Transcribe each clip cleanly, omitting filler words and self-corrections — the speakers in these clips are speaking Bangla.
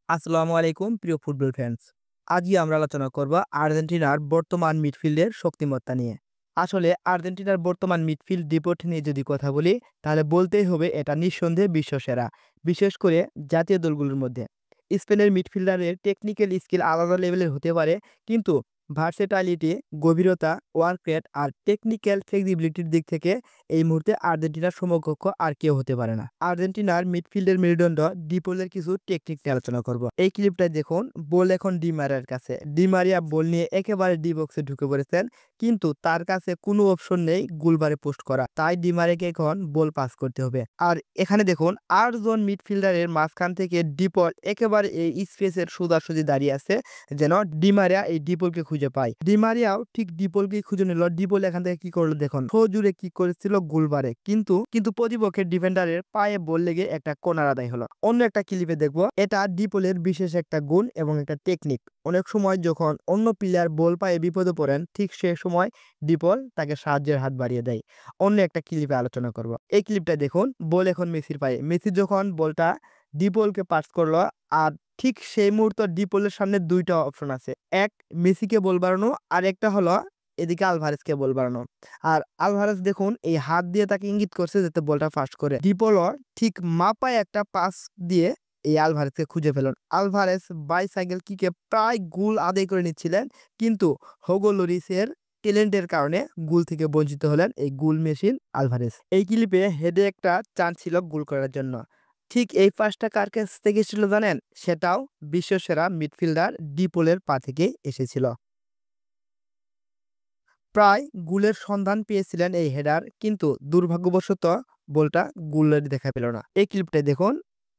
আসসালামু আলাইকুম প্রিয় ফুটবল ফ্যান্স। আজকে আমরা আলোচনা করব আর্জেন্টিনার বর্তমান মিডফিল্ডের শক্তিমত্তা নিয়ে। আসলে আর্জেন্টিনার বর্তমান মিডফিল্ড ডিপোর্ট নিয়ে যদি কথা বলি, তাহলে বলতেই হবে এটা নিঃসন্দেহে বিশ্বসেরা। বিশেষ করে জাতীয় দলগুলোর মধ্যে। স্পেনের মিডফিল্ডারের টেকনিক্যাল স্কিল আলাদা লেভেলের হতে পারে, কিন্তু ভার্সেটালিটি, গভীরতা, ওয়ার্ক রেট আর টেকনিক্যাল ফ্লেক্সিবিলিটির দিক থেকে এই মুহূর্তে আর্জেন্টিনার সমকক্ষ আর কেউ হতে পারে না। আর্জেন্টিনার মিডফিল্ডের মেরুদণ্ড ডিপোলের কিছু টেকনিক নিয়ে আলোচনা করব। এই ক্লিপটায় দেখুন, বল এখন ডি মারিয়ার কাছে। ডি মারিয়া বল নিয়ে একেবারে ডি বক্সে ঢুকে পড়েছেন, কিন্তু তার কাছে কোনো অপশন নেই গোলবারে পোস্ট করা। তাই ডি মারিয়াকে এখন বল পাস করতে হবে। আর এখানে দেখুন ৮ জন মিডফিল্ডারের মাঝখান থেকে ডিপল একেবারে এই স্পেসের সোজাসুজি দাঁড়িয়ে আছে, যেন ডি মারিয়া এই ডিপলকে খুঁজে পায়। ডি মারিয়াও ঠিক ডিপলকে খুঁজে নিল। ডিপল এখান থেকে কি করলো দেখুন, জুড়ে কি করেছিল গোলবারে, কিন্তু প্রতিপক্ষের ডিফেন্ডারের পায়ে বল লেগে একটা কর্নার আদায় হলো। অন্য একটা ক্লিপে দেখবো, এটা ডিপলের বিশেষ একটা গুণ এবং একটা টেকনিক। অনেক সময় যখন অন্য প্লেয়ার বল পায়ে বিপদে পড়েন, ঠিক সে সময় ডিপল তাকে সাহায্যের হাত বাড়িয়ে দেয়। অন্য একটা ক্লিপে আলোচনা করব। এই ক্লিপটা দেখুন, বল এখন মেসির পায়ে। মেসি যখন বলটা ডিপলকে পাস করলো, আর ঠিক সেই মুহূর্তে ডিপলের সামনে দুইটা অপশন আছে। এক, মেসিকে বল বাড়ানো, আর একটা হলো এদিকে আলভারেজকে বল বাড়ানো। আর আলভারেজ দেখুন এই হাত দিয়ে তাকে ইঙ্গিত করছে যাতে বলটা ফাস্ট করে। ডিপলও ঠিক মাপায় একটা পাস দিয়ে এই আলভারেজকে খুঁজে ফেলুন। আলভারেজ বাইসাইকেল কিকে প্রায় গোল আদায় করে নিচ্ছিলেন, কিন্তু হোগো লরিসের ট্যালেন্টের কারণে গোল থেকে বঞ্চিত হলেন এই গোল মেশিন আলভারেজ। এই ক্লিপে হেডে একটা চান্স ছিল গোল করার জন্য। ঠিক এই পাসটা কার কাছ থেকে ছিল জানেন? সেটাও বিশ্বসেরা মিডফিল্ডার ডিপোলের পা থেকে এসেছিল। প্রায় গোলের সন্ধান পেয়েছিলেন এই হেডার, কিন্তু দুর্ভাগ্যবশত বলটা গোলের দেখা পেল না। এই ক্লিপটাই দেখুন,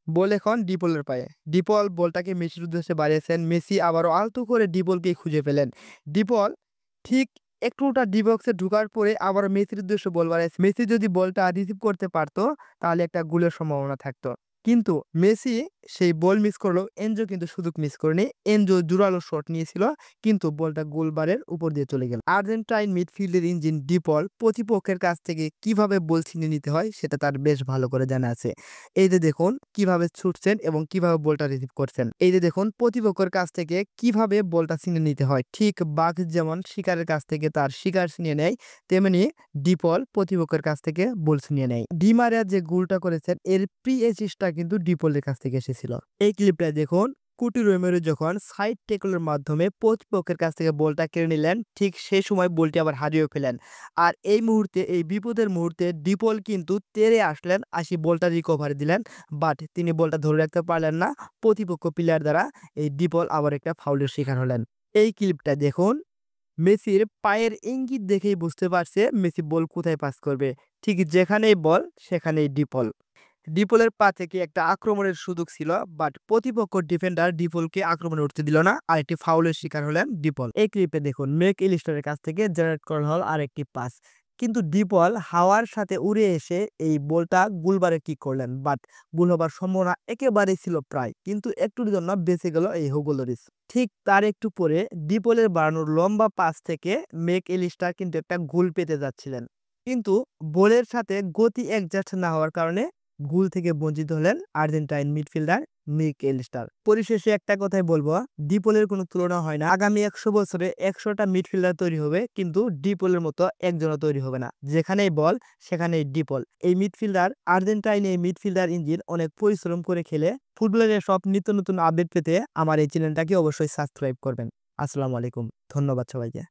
বল এখন ডিপলের পায়ে। ডিপল বলটাকে মেসির উদ্দেশ্যে বাড়িয়েছেন। মেসি আবারও আলতো করে ডিপলকেই খুঁজে পেলেন। ডিপল ঠিক একটুটা ডি বক্সে ঢুকার পরে আবার মেসির উদ্দেশ্যে বল বাড়াইছে। মেসি যদি বলটা রিসিভ করতে পারতো, তাহলে একটা গোলের সম্ভাবনা থাকতো। কিন্তু মেসি সেই বল মিস করলো। এনজো কিন্তু সুযোগ মিস করেনি। এনজো জোরালো শট নিয়েছিল, কিন্তু বলটা গোলবারের উপর দিয়ে চলে গেল। আর্জেন্টাইন মিডফিল্ডের ইঞ্জিন ডিপল প্রতিপক্ষের কাছ থেকে কিভাবে বল ছিনিয়ে নিতে হয় সেটা তার বেশ ভালো করে জানা আছে। এই যে দেখুন কিভাবে ছুটছেন এবং কিভাবে বলটা রিসিভ করছেন। এই যে দেখুন প্রতিপক্ষের কাছ থেকে কিভাবে বলটা ছিনিয়ে নিতে হয়। ঠিক বাঘ যেমন শিকারের কাছ থেকে তার শিকার ছিনিয়ে নেয়, তেমনি ডিপল প্রতিপক্ষের কাছ থেকে বল ছিনিয়ে নেয়। ডি মারিয়া যে গোলটা করেছেন, এর প্রি অ্যাসিস্টটা কিন্তু ডিপলের কাছ থেকে এসেছিল। এই ক্লিপটা দেখুন, কুটি রোমেরো যখন সাইড ট্যাকলের মাধ্যমে প্রতিপক্ষের কাছ থেকে বলটা কেড়ে নিলেন, ঠিক সেই সময় বলটি আবার হারিয়ে ফেলেন। আর এই মুহূর্তে, এই বিপদের মুহূর্তে ডিপল কিন্তু তেড়ে আসলেন, আসি বলটা রিকভারি দিলেন, বাট তিনি বলটা ধরে রাখতে পারলেন না। প্রতিপক্ষ প্লেয়ার দ্বারা এই ডিপল আবার একটা ফাউলের শিকার হলেন। এই ক্লিপটা দেখুন, মেসির পায়ের ইঙ্গিত দেখেই বুঝতে পারছে মেসি বল কোথায় পাস করবে। ঠিক যেখানেই বল সেখানেই ডিপল। ডিপলের পা থেকে একটা আক্রমণের সুযোগ ছিল, বাট প্রতিপক্ষ ডিফেন্ডার ডিপলকে আক্রমণে উঠতে দিল না, আর একটি ফাউলের শিকার হলেন ডিপল। এই ক্লিপে দেখুন, মেক ইলিস্টারের কাছ থেকে জেনারেট করা হল আরেকটি পাস, কিন্তু ডিপল হাওয়ার সাথে উড়ে এসে এই বলটা গোলবারে কিক করলেন, বাট গোল হবার সম্ভাবনা একেবারেই ছিল প্রায়, কিন্তু একটুর জন্য বেঁচে গেল এই হুগো লরিস। ঠিক তার একটু পরে ডিপলের বাড়ানোর লম্বা পাস থেকে মেক ইলিস্টার কিন্তু একটা গোল পেতে যাচ্ছিলেন, কিন্তু বলের সাথে গতি অ্যাডজাস্ট না হওয়ার কারণে গোল থেকে বঞ্চিত হলেন আর্জেন্টাইন মিডফিল্ডার মিক এলিস্টার। পরিশেষে একটা কথাই বলবো, ডিপলের কোনো তুলনা হয় না। আগামী ১০০ বছরে ১০০টা মিডফিল্ডার তৈরি হবে, কিন্তু ডিপলের মতো একজনও তৈরি হবে না। যেখানেই বল সেখানেই ডিপল। এই মিডফিল্ডার, আর্জেন্টাইন এই মিডফিল্ডার ইঞ্জিন অনেক পরিশ্রম করে খেলে। ফুটবলের সব নিত্য নতুন আপডেট পেতে আমার এই চ্যানেলটাকে অবশ্যই সাবস্ক্রাইব করবেন। আসসালামু আলাইকুম, ধন্যবাদ সবাইকে।